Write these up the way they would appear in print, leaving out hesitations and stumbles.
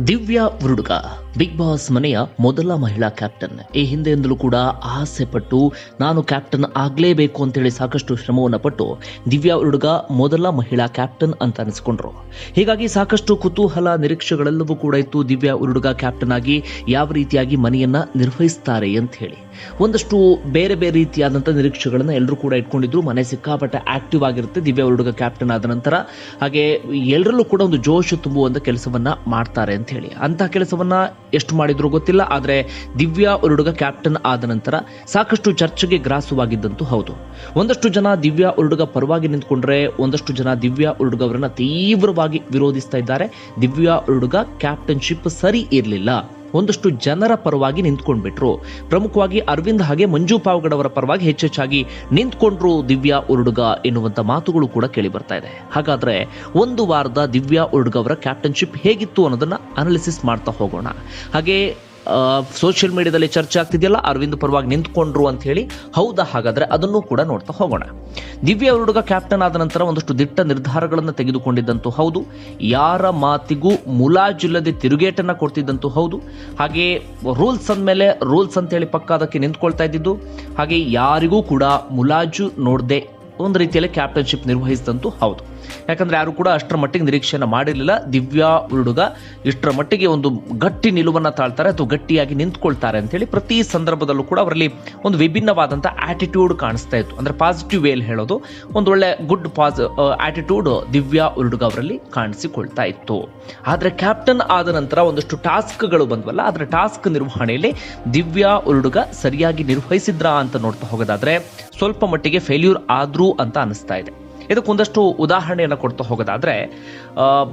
Divya Uruduga big boss ಮನೆಯ ಮೊದಲ ಮಹಿಳಾ ಕ್ಯಾಪ್ಟನ್. ಈ ಹಿಂದೆಯಿಂದಲೂ ಕೂಡ ಆಸೆ ಪಟ್ಟು ನಾನು ಕ್ಯಾಪ್ಟನ್ ಆಗಲೇಬೇಕು ಅಂತೇಳಿ ಸಾಕಷ್ಟು ಶ್ರಮವನ್ನು ಪಟ್ಟು ದಿವ್ಯಾ ಉರುಡುಗ ಮೊದಲ ಮಹಿಳಾ ಕ್ಯಾಪ್ಟನ್ ಅಂತ ಅನಿಸ್ಕೊಂಡ್ರು. ಹೀಗಾಗಿ ಸಾಕಷ್ಟು ಕುತೂಹಲ ನಿರೀಕ್ಷೆಗಳೆಲ್ಲವೂ ಕೂಡ ಇತ್ತು. ದಿವ್ಯಾ ಉರುಡುಗ ಕ್ಯಾಪ್ಟನ್ ಆಗಿ ಯಾವ ರೀತಿಯಾಗಿ ಮನೆಯನ್ನ ನಿರ್ವಹಿಸ್ತಾರೆ ಅಂತ ಹೇಳಿ ಒಂದಷ್ಟು ಬೇರೆ ಬೇರೆ ರೀತಿಯಾದಂಥ ನಿರೀಕ್ಷೆಗಳನ್ನ ಎಲ್ಲರೂ ಕೂಡ ಇಟ್ಕೊಂಡಿದ್ರು. ಮನೆ ಸಿಕ್ಕಾಪಟ್ಟೆ ಆಕ್ಟಿವ್ ಆಗಿರುತ್ತೆ ದಿವ್ಯಾ ಉರುಡುಗ ಕ್ಯಾಪ್ಟನ್ ಆದ ನಂತರ. ಹಾಗೆ ಎಲ್ಲರಲ್ಲೂ ಕೂಡ ಒಂದು ಜೋಶು ತುಂಬುವಂತ ಕೆಲಸವನ್ನ ಮಾಡ್ತಾರೆ ಅಂತ ಹೇಳಿ ಅಂತ ಕೆಲಸವನ್ನ ಎಷ್ಟು ಮಾಡಿದ್ರು ಗೊತ್ತಿಲ್ಲ. ಆದರೆ ದಿವ್ಯಾ ಉರುಡುಗ ಕ್ಯಾಪ್ಟನ್ ಆದ ನಂತರ ಸಾಕಷ್ಟು ಚರ್ಚೆಗೆ ಗ್ರಾಸವಾಗಿದ್ದಂತೂ ಹೌದು. ಒಂದಷ್ಟು ಜನ ದಿವ್ಯಾ ಉರುಡುಗ ಪರವಾಗಿ ನಿಂತ್ಕೊಂಡ್ರೆ, ಒಂದಷ್ಟು ಜನ ದಿವ್ಯಾ ಉರುಡುಗ ಅವರನ್ನ ತೀವ್ರವಾಗಿ ವಿರೋಧಿಸ್ತಾ ಇದ್ದಾರೆ. ದಿವ್ಯಾ ಉರುಡುಗ ಕ್ಯಾಪ್ಟನ್ಶಿಪ್ ಸರಿ ಇರಲಿಲ್ಲ, ಒಂದಷ್ಟು ಜನರ ಪರವಾಗಿ ನಿಂತ್ಕೊಂಡ್ಬಿಟ್ರು. ಪ್ರಮುಖವಾಗಿ ಅರವಿಂದ್ ಹಾಗೆ ಮಂಜು ಪಾವಗಡ್ ಅವರ ಪರವಾಗಿ ಹೆಚ್ಚೆಚ್ಚಾಗಿ ನಿಂತ್ಕೊಂಡ್ರು ದಿವ್ಯಾ ಉರುಡುಗ ಎನ್ನುವಂತ ಮಾತುಗಳು ಕೂಡ ಕೇಳಿ ಬರ್ತಾ ಇದೆ. ಹಾಗಾದ್ರೆ ಒಂದು ವಾರದ ದಿವ್ಯಾ ಉರುಡುಗ ಅವರ ಕ್ಯಾಪ್ಟನ್ಶಿಪ್ ಹೇಗಿತ್ತು ಅನ್ನೋದನ್ನ ಅನಾಲಿಸಿಸ್ ಮಾಡ್ತಾ ಹೋಗೋಣ. ಹಾಗೆ ಸೋಷಿಯಲ್ ಮೀಡಿಯಾದಲ್ಲಿ ಚರ್ಚೆ ಆಗ್ತಿದೆಯಲ್ಲ, ಅರವಿಂದ್ ಪರವಾಗಿ ನಿಂತ್ಕೊಂಡ್ರು ಅಂತ ಹೇಳಿ, ಹೌದಾ? ಹಾಗಾದ್ರೆ ಅದನ್ನು ಕೂಡ ನೋಡ್ತಾ ಹೋಗೋಣ. ದಿವ್ಯಾ ಉರುಡುಗ ಕ್ಯಾಪ್ಟನ್ ಆದ ನಂತರ ಒಂದಷ್ಟು ದಿಟ್ಟ ನಿರ್ಧಾರಗಳನ್ನು ತೆಗೆದುಕೊಂಡಿದ್ದಂತೂ ಹೌದು. ಯಾರ ಮಾತಿಗೂ ಮುಲಾಜಿಲ್ಲದೆ ತಿರುಗೇಟನ್ನ ಕೊಡ್ತಿದ್ದಂತೂ ಹೌದು. ಹಾಗೆ ರೂಲ್ಸ್ ಅಂದಮೇಲೆ ರೂಲ್ಸ್ ಅಂತ ಹೇಳಿ ಪಕ್ಕ ಅದಕ್ಕೆ ನಿಂತ್ಕೊಳ್ತಾ ಇದ್ದಿದ್ದು. ಹಾಗೆ ಯಾರಿಗೂ ಕೂಡ ಮುಲಾಜು ನೋಡದೆ ಒಂದು ರೀತಿಯಲ್ಲಿ ಕ್ಯಾಪ್ಟನ್ಶಿಪ್ ನಿರ್ವಹಿಸಿದಂತೂ ಹೌದು. ಯಾಕಂದ್ರೆ ಯಾರು ಕೂಡ ಅಷ್ಟರ ಮಟ್ಟಿಗೆ ನಿರೀಕ್ಷೆಯನ್ನು ಮಾಡಿರಲಿಲ್ಲ. ದಿವ್ಯಾ ಉರುಡುಗ ಇಷ್ಟರ ಮಟ್ಟಿಗೆ ಒಂದು ಗಟ್ಟಿ ನಿಲುವನ್ನ ತಾಳ್ತಾರೆ ಅಥವಾ ಗಟ್ಟಿಯಾಗಿ ನಿಂತ್ಕೊಳ್ತಾರೆ ಅಂತ ಹೇಳಿ ಪ್ರತಿ ಸಂದರ್ಭದಲ್ಲೂ ಕೂಡ ಅವರಲ್ಲಿ ಒಂದು ವಿಭಿನ್ನವಾದಂಥ ಆಟಿಟ್ಯೂಡ್ ಕಾಣಿಸ್ತಾ ಇತ್ತು. ಅಂದ್ರೆ ಪಾಸಿಟಿವ್ ವೇಲ್ ಹೇಳೋದು, ಒಂದು ಒಳ್ಳೆ ಗುಡ್ ಆಟಿಟ್ಯೂಡ್ ದಿವ್ಯಾ ಉರುಡುಗ ಅವರಲ್ಲಿ ಕಾಣಿಸಿಕೊಳ್ತಾ ಇತ್ತು. ಆದ್ರೆ ಕ್ಯಾಪ್ಟನ್ ಆದ ನಂತರ ಒಂದಷ್ಟು ಟಾಸ್ಕ್ಗಳು ಬಂದ್ವಲ್ಲ, ಅದರ ಟಾಸ್ಕ್ ನಿರ್ವಹಣೆಯಲ್ಲಿ ದಿವ್ಯಾ ಉರುಡುಗ ಸರಿಯಾಗಿ ನಿರ್ವಹಿಸಿದ್ರಾ ಅಂತ ನೋಡ್ತಾ ಹೋಗೋದಾದ್ರೆ ಸ್ವಲ್ಪ ಮಟ್ಟಿಗೆ ಫೇಲ್ಯೂರ್ ಆದ್ರೂ ಅಂತ ಅನಿಸ್ತಾ ಇದೆ. ಇದಕ್ಕೊಂದಷ್ಟು ಉದಾಹರಣೆಯನ್ನು ಕೊಡ್ತಾ ಹೋಗೋದಾದ್ರೆ,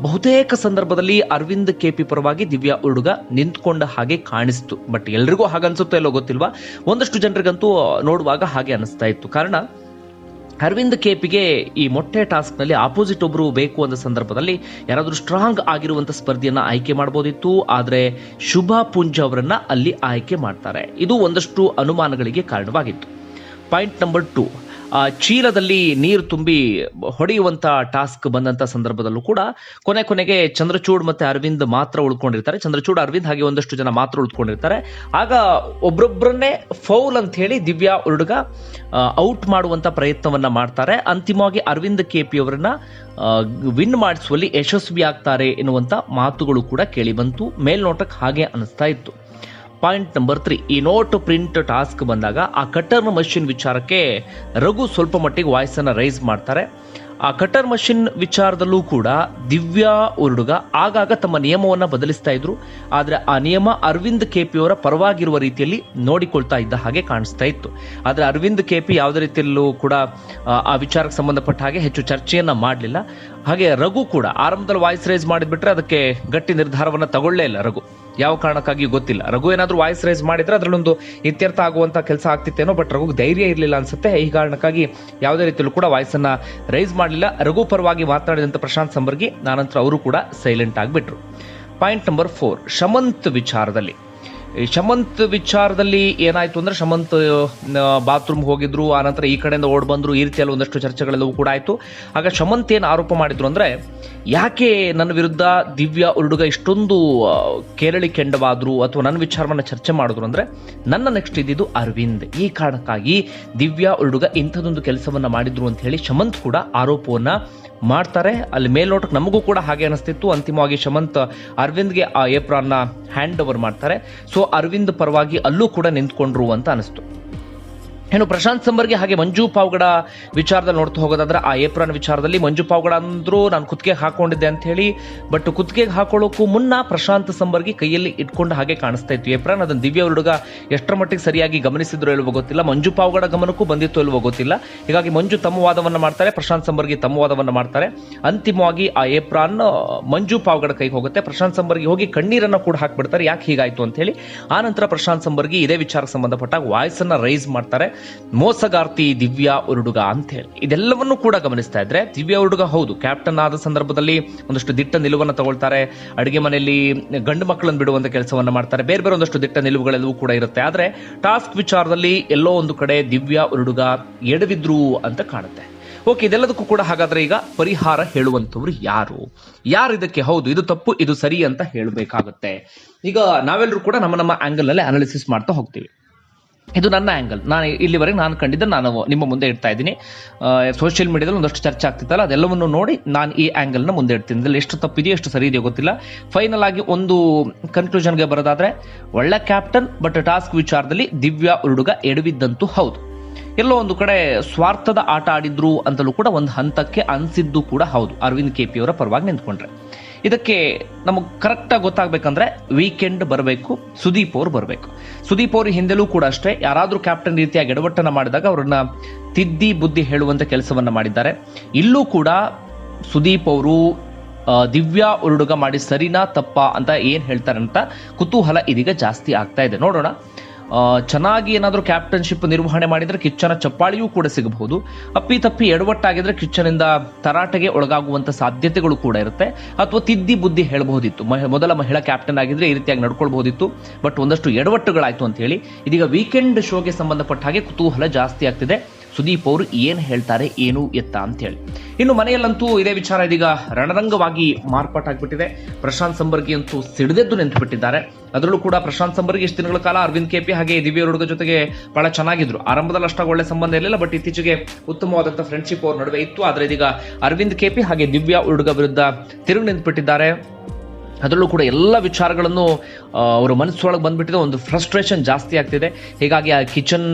ಬಹುತೇಕ ಸಂದರ್ಭದಲ್ಲಿ ಅರವಿಂದ್ ಕೆಪಿ ಪರವಾಗಿ ದಿವ್ಯಾ ಉರುಡುಗ ನಿಂತ್ಕೊಂಡ ಹಾಗೆ ಕಾಣಿಸ್ತು. ಬಟ್ ಎಲ್ರಿಗೂ ಹಾಗನ್ಸುತ್ತೋ ಎಲ್ಲೋ ಗೊತ್ತಿಲ್ವಾ, ಒಂದಷ್ಟು ಜನರಿಗಂತೂ ನೋಡುವಾಗ ಹಾಗೆ ಅನಿಸ್ತಾ ಇತ್ತು. ಕಾರಣ ಅರವಿಂದ್ ಕೆಪಿಗೆ ಈ ಮೊಟ್ಟೆ ಟಾಸ್ಕ್ ನಲ್ಲಿ ಆಪೋಸಿಟ್ ಒಬ್ರು ಬೇಕು ಅಂದ ಸಂದರ್ಭದಲ್ಲಿ ಯಾರಾದ್ರೂ ಸ್ಟ್ರಾಂಗ್ ಆಗಿರುವಂತ ಸ್ಪರ್ಧಿಯನ್ನ ಆಯ್ಕೆ ಮಾಡಬಹುದಿತ್ತು. ಆದ್ರೆ ಶುಭಾ ಪುಂಜ್ ಅವರನ್ನ ಅಲ್ಲಿ ಆಯ್ಕೆ ಮಾಡ್ತಾರೆ. ಇದು ಒಂದಷ್ಟು ಅನುಮಾನಗಳಿಗೆ ಕಾರಣವಾಗಿತ್ತು. ಪಾಯಿಂಟ್ ನಂಬರ್ 2, ಚೀಲದಲ್ಲಿ ನೀರು ತುಂಬಿ ಹೊಡೆಯುವಂತ ಟಾಸ್ಕ್ ಬಂದಂತ ಸಂದರ್ಭದಲ್ಲೂ ಕೂಡ ಕೊನೆಗೆ ಚಂದ್ರಚೂಡ್ ಮತ್ತೆ ಅರವಿಂದ್ ಮಾತ್ರ ಉಳ್ಕೊಂಡಿರ್ತಾರೆ. ಚಂದ್ರಚೂಡ್, ಅರವಿಂದ್ ಹಾಗೆ ಒಂದಷ್ಟು ಜನ ಮಾತ್ರ ಉಳ್ಕೊಂಡಿರ್ತಾರೆ. ಆಗ ಒಬ್ರೊಬ್ಬರನ್ನೇ ಫೌಲ್ ಅಂತ ಹೇಳಿ ದಿವ್ಯಾ ಉರುಡುಗ ಔಟ್ ಮಾಡುವಂತ ಪ್ರಯತ್ನವನ್ನ ಮಾಡ್ತಾರೆ. ಅಂತಿಮವಾಗಿ ಅರವಿಂದ್ ಕೆಪಿ ಅವರನ್ನ ವಿನ್ ಮಾಡಿಸುವಲ್ಲಿ ಯಶಸ್ವಿ ಆಗ್ತಾರೆ ಎನ್ನುವಂತ ಮಾತುಗಳು ಕೂಡ ಕೇಳಿ ಬಂತು. ಮೇಲ್ನೋಟಕ್ಕೆ ಹಾಗೆ ಅನಿಸ್ತಾ ಇತ್ತು. ಪಾಯಿಂಟ್ ನಂಬರ್ 3, ಈ ನೋಟ್ ಪ್ರಿಂಟ್ ಟಾಸ್ಕ್ ಬಂದಾಗ ಆ ಕಟರ್ ಮಷಿನ್ ವಿಚಾರಕ್ಕೆ ರಘು ಸ್ವಲ್ಪ ಮಟ್ಟಿಗೆ ವಾಯ್ಸ್ ಅನ್ನ ರೈಸ್ ಮಾಡ್ತಾರೆ. ಆ ಕಟರ್ ಮಷಿನ್ ವಿಚಾರದಲ್ಲೂ ಕೂಡ ದಿವ್ಯಾ ಉರುಡುಗ ಆಗಾಗ ತಮ್ಮ ನಿಯಮವನ್ನ ಬದಲಿಸ್ತಾ ಇದ್ರು. ಆದ್ರೆ ಆ ನಿಯಮ ಅರವಿಂದ್ ಕೆಪಿ ಅವರ ಪರವಾಗಿರುವ ರೀತಿಯಲ್ಲಿ ನೋಡಿಕೊಳ್ತಾ ಇದ್ದ ಹಾಗೆ ಕಾಣಿಸ್ತಾ ಇತ್ತು. ಆದ್ರೆ ಅರವಿಂದ್ ಕೆಪಿ ಯಾವುದೇ ರೀತಿಯಲ್ಲೂ ಕೂಡ ಆ ವಿಚಾರಕ್ಕೆ ಸಂಬಂಧಪಟ್ಟ ಹಾಗೆ ಹೆಚ್ಚು ಚರ್ಚೆಯನ್ನ ಮಾಡಲಿಲ್ಲ. ಹಾಗೆ ರಘು ಕೂಡ ಆರಂಭದಲ್ಲಿ ವಾಯ್ಸ್ ರೈಸ್ ಮಾಡಿಬಿಟ್ರೆ ಅದಕ್ಕೆ ಗಟ್ಟಿ ನಿರ್ಧಾರವನ್ನ ತಗೊಳ್ಳೇ ಇಲ್ಲ ರಘು. ಯಾವ ಕಾರಣಕ್ಕಾಗಿ ಗೊತ್ತಿಲ್ಲ. ರಘು ಏನಾದ್ರೂ ವಾಯ್ಸ್ ರೈಸ್ ಮಾಡಿದ್ರೆ ಅದರಲ್ಲೊಂದು ಇತ್ಯರ್ಥ ಆಗುವಂತ ಕೆಲಸ ಆಗ್ತಿತ್ತೇನೋ. ಬಟ್ ರಘು ಧೈರ್ಯ ಇರಲಿಲ್ಲ ಅನ್ಸುತ್ತೆ. ಈ ಕಾರಣಕ್ಕಾಗಿ ಯಾವುದೇ ರೀತಿಯಲ್ಲೂ ಕೂಡ ವಾಯ್ಸ್ ಅನ್ನ ರೈಸ್ ಮಾಡಲಿಲ್ಲ. ರಘು ಪರವಾಗಿ ಮಾತನಾಡಿದಂತ ಪ್ರಶಾಂತ್ ಸಂಬರ್ಗಿ ನಾನಂತರ ಅವರು ಕೂಡ ಸೈಲೆಂಟ್ ಆಗಿಬಿಟ್ರು. ಪಾಯಿಂಟ್ ನಂಬರ್ 4, ಶಮಂತ್ ವಿಚಾರದಲ್ಲಿ. ಶಮಂತ್ ವಿಚಾರದಲ್ಲಿ ಏನಾಯ್ತು ಅಂದ್ರೆ, ಶಮಂತ್ ಬಾತ್ರೂಮ್ ಹೋಗಿದ್ರು, ಆನಂತರ ಈ ಕಡೆಯಿಂದ ಓಡ್ ಬಂದ್ರು, ಈ ರೀತಿಯಲ್ಲಿ ಒಂದಷ್ಟು ಚರ್ಚೆಗಳೆಲ್ಲವೂ ಕೂಡ ಆಯ್ತು. ಆಗ ಶಮಂತ್ ಏನು ಆರೋಪ ಮಾಡಿದ್ರು ಅಂದ್ರೆ, ಯಾಕೆ ನನ್ನ ವಿರುದ್ಧ ದಿವ್ಯಾ ಉರುಡುಗ ಇಷ್ಟೊಂದು ಕೇರಳಿ ಕೆಂಡವಾದ್ರು ಅಥವಾ ನನ್ನ ವಿಚಾರವನ್ನ ಚರ್ಚೆ ಮಾಡಿದ್ರು ಅಂದ್ರೆ, ನನ್ನ ನೆಕ್ಸ್ಟ್ ಇದ್ದಿದ್ದು ಅರವಿಂದ್. ಈ ಕಾರಣಕ್ಕಾಗಿ ದಿವ್ಯಾ ಉರುಡುಗ ಇಂಥದೊಂದು ಕೆಲಸವನ್ನ ಮಾಡಿದ್ರು ಅಂತ ಹೇಳಿ ಶಮಂತ್ ಕೂಡ ಆರೋಪವನ್ನ ಮಾಡ್ತಾರೆ. ಅಲ್ಲಿ ಮೇಲ್ನೋಟಕ್ಕೆ ನಮಗೂ ಕೂಡ ಹಾಗೆ ಅನಿಸ್ತಿತ್ತು. ಅಂತಿಮವಾಗಿ ಶಮಂತ್ ಅರವಿಂದ್ಗೆ ಆ ಏಪ್ರಾನ್ ನ ಹ್ಯಾಂಡ್ ಓವರ್ ಮಾಡ್ತಾರೆ. ಸೊ ಅರವಿಂದ್ ಪರವಾಗಿ ಅಲ್ಲೂ ಕೂಡ ನಿಂತ್ಕೊಂಡ್ರು ಅಂತ ಅನಿಸ್ತು. ಏನು ಪ್ರಶಾಂತ್ ಸಂಬರ್ಗಿ ಹಾಗೆ ಮಂಜು ಪಾವಗಡ ವಿಚಾರದಲ್ಲಿ ನೋಡ್ತಾ ಹೋಗೋದಾದ್ರೆ, ಆ ಏಪ್ರಾನ್ ವಿಚಾರದಲ್ಲಿ ಮಂಜು ಪಾವಗಡ ಅಂದ್ರು ನಾನು ಕುತ್ತಿಗೆಗೆ ಹಾಕೊಂಡಿದ್ದೆ ಅಂತ ಹೇಳಿ. ಬಟ್ ಕುತ್ತಿಗೆಗೆ ಹಾಕೊಳ್ಳೋಕ್ಕೂ ಮುನ್ನ ಪ್ರಶಾಂತ್ ಸಂಬರ್ಗಿ ಕೈಯಲ್ಲಿ ಇಟ್ಕೊಂಡ ಹಾಗೆ ಕಾಣಿಸ್ತಾ ಇತ್ತು ಏಪ್ರಾನ್. ಅದನ್ನು ದಿವ್ಯಾ ಉರುಡುಗ ಎಷ್ಟರ ಮಟ್ಟಿಗೆ ಸರಿಯಾಗಿ ಗಮನಿಸಿದ್ರು ಇಲ್ವೋ ಗೊತ್ತಿಲ್ಲ. ಮಂಜು ಪಾವಗಡ ಗಮನಕ್ಕೂ ಬಂದಿತ್ತು ಇಲ್ವೋ ಗೊತ್ತಿಲ್ಲ. ಹೀಗಾಗಿ ಮಂಜು ತಮ್ಮ ವಾದವನ್ನ ಮಾಡ್ತಾರೆ, ಪ್ರಶಾಂತ್ ಸಂಬರ್ಗಿ ತಮ್ಮ ವಾದವನ್ನ ಮಾಡ್ತಾರೆ. ಅಂತಿಮವಾಗಿ ಆ ಏಪ್ರಾನ್ ಮಂಜು ಪಾವಗಡ ಕೈಗೆ ಹೋಗುತ್ತೆ. ಪ್ರಶಾಂತ್ ಸಂಬರ್ಗಿ ಹೋಗಿ ಕಣ್ಣೀರನ್ನ ಕೂಡ ಹಾಕ್ಬಿಡ್ತಾರೆ, ಯಾಕೆ ಹೀಗಾಯ್ತು ಅಂತ ಹೇಳಿ. ಆ ನಂತರ ಪ್ರಶಾಂತ್ ಸಂಬರ್ಗಿ ಇದೇ ವಿಚಾರಕ್ಕೆ ಸಂಬಂಧಪಟ್ಟಾಗ ವಾಯ್ಸ್ ಅನ್ನ ರೈಸ್ ಮಾಡ್ತಾರೆ, ಮೋಸಗಾರ್ತಿ ದಿವ್ಯಾ ಉರುಡುಗ ಅಂತ ಹೇಳಿ. ಇದೆಲ್ಲವನ್ನೂ ಕೂಡ ಗಮನಿಸ್ತಾ ಇದ್ರೆ ದಿವ್ಯಾ ಉರುಡುಗ ಹೌದು ಕ್ಯಾಪ್ಟನ್ ಆದ ಸಂದರ್ಭದಲ್ಲಿ ಒಂದಷ್ಟು ದಿಟ್ಟ ನಿಲುವನ್ನು ತಗೊಳ್ತಾರೆ. ಅಡುಗೆ ಮನೆಯಲ್ಲಿ ಗಂಡು ಮಕ್ಕಳನ್ನು ಬಿಡುವಂತ ಕೆಲಸವನ್ನ ಮಾಡ್ತಾರೆ. ಬೇರೆ ಬೇರೆ ಒಂದಷ್ಟು ದಿಟ್ಟ ನಿಲುವುಗಳೆಲ್ಲವೂ ಕೂಡ ಇರುತ್ತೆ. ಆದ್ರೆ ಟಾಸ್ಕ್ ವಿಚಾರದಲ್ಲಿ ಎಲ್ಲೋ ಒಂದು ಕಡೆ ದಿವ್ಯಾ ಉರುಡುಗ ಎಡವಿದ್ರು ಅಂತ ಕಾಣುತ್ತೆ. ಓಕೆ, ಇದೆಲ್ಲದಕ್ಕೂ ಕೂಡ ಹಾಗಾದ್ರೆ ಈಗ ಪರಿಹಾರ ಹೇಳುವಂತವ್ರು ಯಾರು ಇದಕ್ಕೆ ಹೌದು ಇದು ತಪ್ಪು ಇದು ಸರಿ ಅಂತ ಹೇಳಬೇಕಾಗುತ್ತೆ. ಈಗ ನಾವೆಲ್ಲರೂ ಕೂಡ ನಮ್ಮ ಆಂಗಲ್ ನಲ್ಲಿ ಅನಾಲಿಸಿಸ್ ಮಾಡ್ತಾ ಹೋಗ್ತೀವಿ. ಇದು ನನ್ನ ಆಂಗಲ್, ನಾನು ಇಲ್ಲಿವರೆಗೆ ನಾನು ಕಂಡಿದ್ದ ನಾನು ನಿಮ್ಮ ಮುಂದೆ ಇಡ್ತಾ ಇದ್ದೀನಿ. ಸೋಷಿಯಲ್ ಮೀಡಿಯಾದಲ್ಲಿ ಒಂದಷ್ಟು ಚರ್ಚೆ ಆಗ್ತಿತ್ತಲ್ಲ, ಅದೆಲ್ಲವನ್ನು ನೋಡಿ ನಾನು ಈ ಆಂಗಲ್ನ ಮುಂದೆ ಇಡ್ತೀನಿ. ಇದರಲ್ಲಿ ಎಷ್ಟು ತಪ್ಪಿದೆಯೋ ಎಷ್ಟು ಸರಿ ಇದೆಯೋ ಗೊತ್ತಿಲ್ಲ. ಫೈನಲ್ ಆಗಿ ಒಂದು ಕನ್ಕ್ಲೂಷನ್ಗೆ ಬರೋದಾದ್ರೆ, ಒಳ್ಳೆ ಕ್ಯಾಪ್ಟನ್ ಬಟ್ ಟಾಸ್ಕ್ ವಿಚಾರದಲ್ಲಿ ದಿವ್ಯಾ ಉರುಡುಗ ಎಡವಿದ್ದಂತೂ ಹೌದು. ಎಲ್ಲೋ ಒಂದು ಕಡೆ ಸ್ವಾರ್ಥದ ಆಟ ಆಡಿದ್ರು ಅಂತಲೂ ಕೂಡ ಒಂದು ಹಂತಕ್ಕೆ ಅನ್ಸಿದ್ದು ಕೂಡ ಹೌದು, ಅರವಿಂದ್ ಕೆಪಿ ಅವರ ಪರವಾಗಿ ನಿಂತ್ಕೊಂಡ್ರೆ. ಇದಕ್ಕೆ ನಮಗೆ ಕರೆಕ್ಟಾಗಿ ಗೊತ್ತಾಗಬೇಕಂದ್ರೆ ವೀಕೆಂಡ್ ಬರಬೇಕು, ಸುದೀಪ್ ಅವರು ಬರಬೇಕು. ಸುದೀಪ್ ಅವರು ಹಿಂದೆಲೂ ಕೂಡ ಅಷ್ಟೇ, ಯಾರಾದರೂ ಕ್ಯಾಪ್ಟನ್ ರೀತಿಯಾಗಿ ಎಡವಟ್ಟನ್ನು ಮಾಡಿದಾಗ ಅವರನ್ನ ತಿದ್ದಿ ಬುದ್ಧಿ ಹೇಳುವಂತ ಕೆಲಸವನ್ನ ಮಾಡಿದ್ದಾರೆ. ಇಲ್ಲೂ ಕೂಡ ಸುದೀಪ್ ಅವರು ದಿವ್ಯಾ ಉರುಡುಗ ಮಾಡಿ ಸರಿನಾ ತಪ್ಪಾ ಅಂತ ಏನ್ ಹೇಳ್ತಾರೆ ಅಂತ ಕುತೂಹಲ ಇದೀಗ ಜಾಸ್ತಿ ಆಗ್ತಾ ಇದೆ. ನೋಡೋಣ. ಚೆನ್ನಾಗಿ ಏನಾದರೂ ಕ್ಯಾಪ್ಟನ್ಶಿಪ್ ನಿರ್ವಹಣೆ ಮಾಡಿದ್ರೆ ಕಿಚ್ಚನ ಚಪ್ಪಾಳಿಯೂ ಕೂಡ ಸಿಗಬಹುದು. ಅಪ್ಪಿತಪ್ಪಿ ಎಡವಟ್ಟಾಗಿದ್ರೆ ಕಿಚ್ಚನಿಂದ ತರಾಟೆಗೆ ಒಳಗಾಗುವಂತ ಸಾಧ್ಯತೆಗಳು ಕೂಡ ಇರುತ್ತೆ. ಅಥವಾ ತಿದ್ದಿ ಬುದ್ಧಿ ಹೇಳಬಹುದಿತ್ತು, ಮೊದಲ ಮಹಿಳಾ ಕ್ಯಾಪ್ಟನ್ ಆಗಿದ್ರೆ ಈ ರೀತಿಯಾಗಿ ನಡ್ಕೊಳ್ಬಹುದಿತ್ತು. ಬಟ್ ಒಂದಷ್ಟು ಎಡವಟ್ಟುಗಳಾಯ್ತು ಅಂತ ಹೇಳಿ ಇದೀಗ ವೀಕೆಂಡ್ ಶೋಗೆ ಸಂಬಂಧಪಟ್ಟ ಹಾಗೆ ಕುತೂಹಲ ಜಾಸ್ತಿ ಆಗ್ತಿದೆ. ಸುದೀಪ್ ಅವರು ಏನ್ ಹೇಳ್ತಾರೆ ಏನು ಎತ್ತ ಅಂತ ಹೇಳಿ. ಇನ್ನು ಮನೆಯಲ್ಲಂತೂ ಇದೇ ವಿಚಾರ ಇದೀಗ ರಣರಂಗವಾಗಿ ಮಾರ್ಪಾಟಾಗ್ಬಿಟ್ಟಿದೆ. ಪ್ರಶಾಂತ್ ಸಂಬರ್ಗಿ ಅಂತೂ ಸಿಡಿದೆದ್ದು ನಿಂತುಬಿಟ್ಟಿದ್ದಾರೆ. ಅದರಲ್ಲೂ ಕೂಡ ಪ್ರಶಾಂತ್ ಸಂಬರ್ಗಿ ಇಷ್ಟು ದಿನಗಳ ಕಾಲ ಅರವಿಂದ್ ಕೆಪಿ ಹಾಗೆ ದಿವ್ಯಾ ಉರುಡುಗ ಜೊತೆಗೆ ಬಹಳ ಚೆನ್ನಾಗಿದ್ರು. ಆರಂಭದಲ್ಲಿ ಅಷ್ಟಾಗಿ ಒಳ್ಳೆ ಸಂಬಂಧ ಇರಲಿಲ್ಲ, ಬಟ್ ಇತ್ತೀಚೆಗೆ ಉತ್ತಮವಾದಂತಹ ಫ್ರೆಂಡ್ಶಿಪ್ ಅವ್ರ ನಡುವೆ ಇತ್ತು. ಆದ್ರೆ ಇದೀಗ ಅರವಿಂದ್ ಕೆಪಿ ಹಾಗೆ ದಿವ್ಯಾ ಉರುಡುಗ ವಿರುದ್ಧ ತಿರುಗಿ ನಿಂತುಬಿಟ್ಟಿದ್ದಾರೆ. ಅದರಲ್ಲೂ ಕೂಡ ಎಲ್ಲ ವಿಚಾರಗಳನ್ನು ಅವರ ಮನಸ್ಸೊಳಗೆ ಬಂದ್ಬಿಟ್ಟಿದೆ. ಒಂದು ಫ್ರಸ್ಟ್ರೇಷನ್ ಜಾಸ್ತಿ ಆಗ್ತಿದೆ. ಹೀಗಾಗಿ ಆ ಕಿಚನ್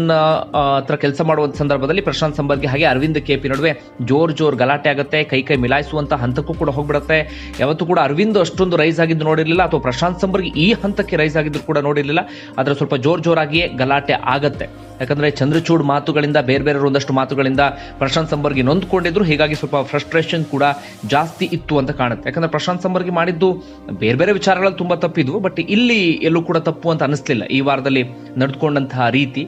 ಹತ್ರ ಕೆಲಸ ಮಾಡುವಂತ ಸಂದರ್ಭದಲ್ಲಿ ಪ್ರಶಾಂತ್ ಸಂಬರ್ಗಿ ಹಾಗೆ ಅರವಿಂದ್ ಕೆಪಿ ನಡುವೆ ಜೋರ್ ಗಲಾಟೆ ಆಗುತ್ತೆ. ಕೈ ಮಿಲಾಯಿಸುವಂತ ಹಂತಕ್ಕೂ ಕೂಡ ಹೋಗ್ಬಿಡುತ್ತೆ. ಯಾವತ್ತೂ ಕೂಡ ಅರವಿಂದ್ ಅಷ್ಟೊಂದು ರೈಸ್ ಆಗಿದ್ದು ನೋಡಿರಲಿಲ್ಲ, ಅಥವಾ ಪ್ರಶಾಂತ್ ಸಂಬರ್ಗಿ ಈ ಹಂತಕ್ಕೆ ರೈಸ್ ಆಗಿದ್ರು ಕೂಡ ನೋಡಿರಲಿಲ್ಲ. ಆದ್ರೆ ಸ್ವಲ್ಪ ಜೋರಾಗಿಯೇ ಗಲಾಟೆ ಆಗತ್ತೆ. ಯಾಕಂದ್ರೆ ಚಂದ್ರಚೂಡ್ ಮಾತುಗಳಿಂದ ಬೇರೆ ಒಂದಷ್ಟು ಮಾತುಗಳಿಂದ ಪ್ರಶಾಂತ್ ಸಂಬರ್ಗಿ ನೊಂದ್ಕೊಂಡಿದ್ರು. ಹೀಗಾಗಿ ಸ್ವಲ್ಪ ಫ್ರಸ್ಟ್ರೇಷನ್ ಕೂಡ ಜಾಸ್ತಿ ಇತ್ತು ಅಂತ ಕಾಣುತ್ತೆ. ಯಾಕಂದ್ರೆ ಪ್ರಶಾಂತ್ ಸಂಬರ್ಗಿ ಮಾಡಿದ್ದು ಬೇರೆ ವಿಚಾರಗಳಲ್ಲಿ ತುಂಬಾ ತಪ್ಪಿದ್ವು, ಬಟ್ ಇಲ್ಲಿ ಎಲ್ಲೂ ಕೂಡ ತಪ್ಪು ಅಂತ ಅನಿಸ್ಲಿಲ್ಲ ಈ ವಾರದಲ್ಲಿ ನಡೆದುಕೊಂಡಂತಹ ರೀತಿ.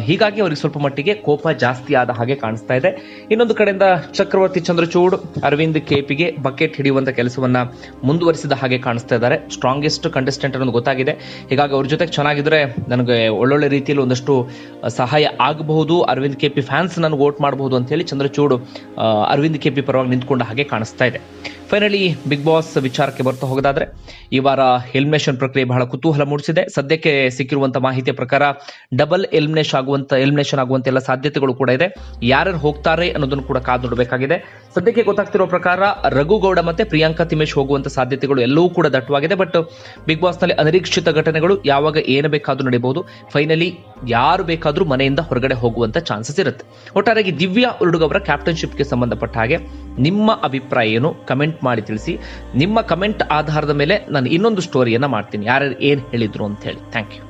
ಹೀಗಾಗಿ ಅವರಿಗೆ ಸ್ವಲ್ಪ ಮಟ್ಟಿಗೆ ಕೋಪ ಜಾಸ್ತಿ ಆದ ಹಾಗೆ ಕಾಣಿಸ್ತಾ ಇದೆ. ಇನ್ನೊಂದು ಕಡೆಯಿಂದ ಚಕ್ರವರ್ತಿ ಚಂದ್ರಚೂಡ್ ಅರವಿಂದ್ ಕೆಪಿಗೆ ಬಕೆಟ್ ಹಿಡಿಯುವಂತ ಕೆಲಸವನ್ನ ಮುಂದುವರಿಸಿದ ಹಾಗೆ ಕಾಣಿಸ್ತಾ ಇದ್ದಾರೆ. ಸ್ಟ್ರಾಂಗೆಸ್ಟ್ ಕಂಟೆಸ್ಟೆಂಟ್ ಅನ್ನೋದು ಗೊತ್ತಾಗಿದೆ. ಹೀಗಾಗಿ ಅವ್ರ ಜೊತೆಗೆ ಚೆನ್ನಾಗಿದ್ರೆ ನನಗೆ ಒಳ್ಳೊಳ್ಳೆ ರೀತಿಯಲ್ಲಿ ಒಂದಷ್ಟು ಸಹಾಯ ಆಗಬಹುದು. ಅರವಿಂದ್ ಕೆಪಿ ಫ್ಯಾನ್ಸ್ ನನಗೆ ವೋಟ್ ಮಾಡಬಹುದು ಅಂತ ಹೇಳಿ ಚಂದ್ರಚೂಡ್ ಅರವಿಂದ್ ಕೆಪಿ ಪರವಾಗಿ ನಿಂತ್ಕೊಂಡ ಹಾಗೆ ಕಾಣಿಸ್ತಾ ಇದೆ. ಫೈನಲಿ ಬಿಗ್ ಬಾಸ್ ವಿಚಾರಕ್ಕೆ ಬರ್ತಾ ಹೋಗೋದಾದ್ರೆ, ಈ ವಾರ ಎಲಿಮಿನೇಷನ್ ಪ್ರಕ್ರಿಯೆ ಬಹಳ ಕುತೂಹಲ ಮೂಡಿಸಿದೆ. ಸದ್ಯಕ್ಕೆ ಸಿಕ್ಕಿರುವಂತಹ ಮಾಹಿತಿಯ ಪ್ರಕಾರ ಡಬಲ್ ಎಲಿಮಿನೇಷನ್ ಆಗುವಂತ ಎಲ್ಲ ಸಾಧ್ಯತೆಗಳು ಕೂಡ ಇದೆ. ಯಾರ್ಯಾರು ಹೋಗ್ತಾರೆ ಅನ್ನೋದನ್ನು ಕೂಡ ಕಾದು ನೋಡಬೇಕಾಗಿದೆ. ಸದ್ಯಕ್ಕೆ ಗೊತ್ತಾಗ್ತಿರೋ ಪ್ರಕಾರ ರಘುಗೌಡ ಮತ್ತೆ ಪ್ರಿಯಾಂಕಾ ತಿಮೇಶ್ ಹೋಗುವಂತ ಸಾಧ್ಯತೆಗಳು ಎಲ್ಲವೂ ಕೂಡ ದಟ್ಟವಾಗಿದೆ. ಬಟ್ ಬಿಗ್ ಬಾಸ್ ನಲ್ಲಿ ಅನಿರೀಕ್ಷಿತ ಘಟನೆಗಳು ಯಾವಾಗ ಏನು ಬೇಕಾದ್ರೂ ನಡೆಯಬಹುದು. ಫೈನಲಿ ಯಾರು ಬೇಕಾದ್ರೂ ಮನೆಯಿಂದ ಹೊರಗಡೆ ಹೋಗುವಂತ ಚಾನ್ಸಸ್ ಇರುತ್ತೆ. ಒಟ್ಟಾರೆಯಾಗಿ ದಿವ್ಯಾ ಉರುಡುಗ ಅವರ ಕ್ಯಾಪ್ಟನ್ಶಿಪ್ಗೆ ಸಂಬಂಧಪಟ್ಟ ಹಾಗೆ ನಿಮ್ಮ ಅಭಿಪ್ರಾಯ ಏನು ಕಮೆಂಟ್ ಮಾಡಿ ತಿಳಿಸಿ. ನಿಮ್ಮ ಕಮೆಂಟ್ ಆಧಾರದ ಮೇಲೆ ನಾನು ಇನ್ನೊಂದು ಸ್ಟೋರಿಯನ್ನ ಮಾಡ್ತೀನಿ, ಯಾರು ಏನ್ ಹೇಳಿದ್ರು ಅಂತ ಹೇಳಿ. Thank you.